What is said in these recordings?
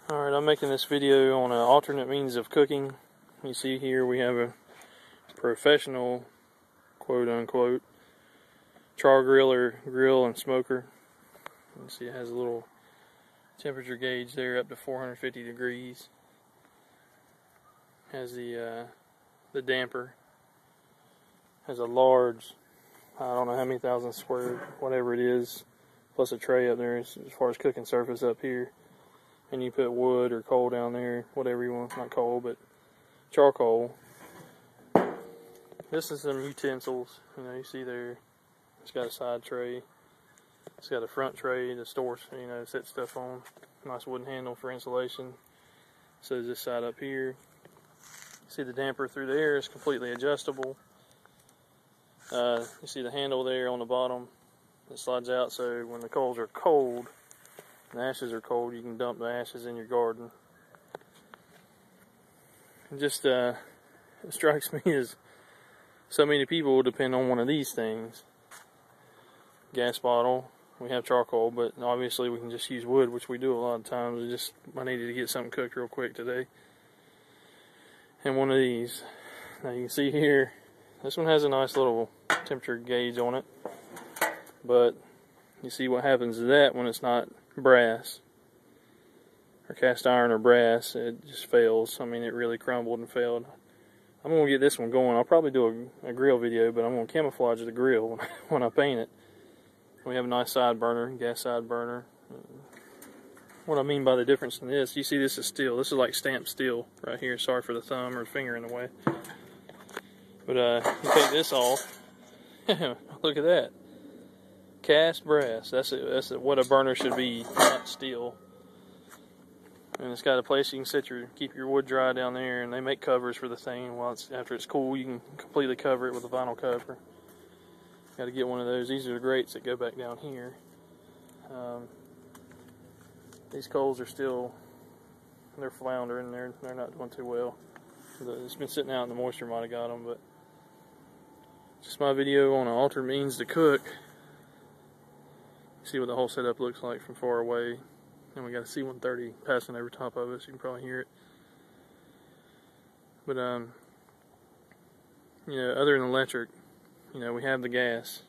Alright, I'm making this video on an alternate means of cooking. You see here we have a professional, quote unquote, char griller, grill and smoker. You see it has a little temperature gauge there up to 450 degrees. Has the damper. Has a large, I don't know how many thousand square, whatever it is, plus a tray up there as far as cooking surface up here. And you put wood or coal down there, whatever you want, not coal, but charcoal. This is some utensils, you see there. It's got a side tray. It's got a front tray to store, set stuff on. Nice wooden handle for insulation. So this side up here. See the damper through there is completely adjustable. You see the handle there on the bottom. It slides out so when the coals are cold, the ashes are cold, you can dump the ashes in your garden. It just it strikes me as so many people depend on one of these things. Gas bottle, we have charcoal, but obviously we can just use wood, which we do a lot of times. I needed to get something cooked real quick today. And one of these. Now you can see here, this one has a nice little temperature gauge on it, but you see what happens to that when it's not brass or cast iron or brass. It just fails. I mean, it really crumbled and failed. I'm going to get this one going. I'll probably do a grill video, but I'm going to camouflage the grill when I paint it. We have a nice side burner, gas side burner. What I mean by the difference in this, you see this is steel. This is like stamped steel right here. Sorry for the thumb or finger in the way. But you take this off. Look at that. Cast brass. That's what a burner should be, not steel. And it's got a place you can keep your wood dry down there, and they make covers for the thing. After it's cool, you can completely cover it with a vinyl cover. Got to get one of those. These are the grates that go back down here. These coals are still, they're floundering. They're not doing too well. It's been sitting out, and the moisture might have got them. But just my video on an alternate means to cook. See what the whole setup looks like from far away. And we got a C-130 passing over top of us. You can probably hear it. But other than electric, we have the gas.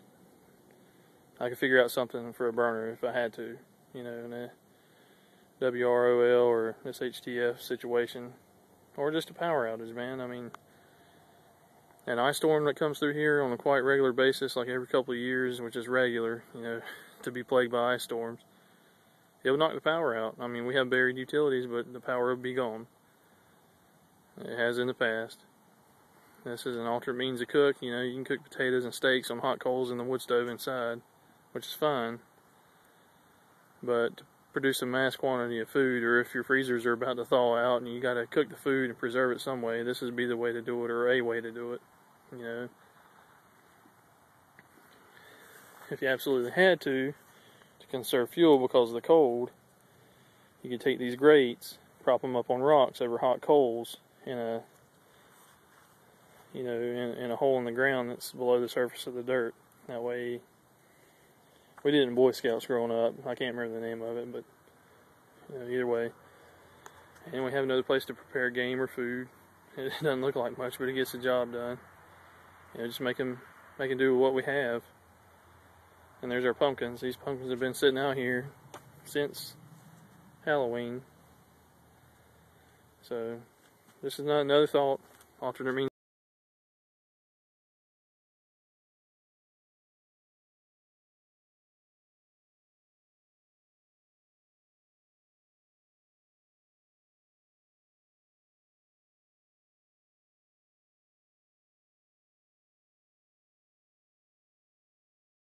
I could figure out something for a burner if I had to, in a WROL or SHTF situation, or just a power outage, man. I mean, an ice storm that comes through here on a quite regular basis, like every couple of years, which is regular, to be plagued by ice storms, it would knock the power out. I mean, we have buried utilities, but the power would be gone. It has in the past. This is an alternate means to cook. You can cook potatoes and steaks on hot coals in the wood stove inside, which is fine. But to produce a mass quantity of food, or if your freezers are about to thaw out and you got to cook the food and preserve it some way, this would be the way to do it, or a way to do it. If you absolutely had to conserve fuel because of the cold, you could take these grates, prop them up on rocks over hot coals in a in a hole in the ground that's below the surface of the dirt. That way, we did it in Boy Scouts growing up. I can't remember the name of it, but either way. And we have another place to prepare game or food. It doesn't look like much, but it gets the job done. Just make them do with what we have. And there's our pumpkins. These pumpkins have been sitting out here since Halloween. So this is not another thought, alternate means.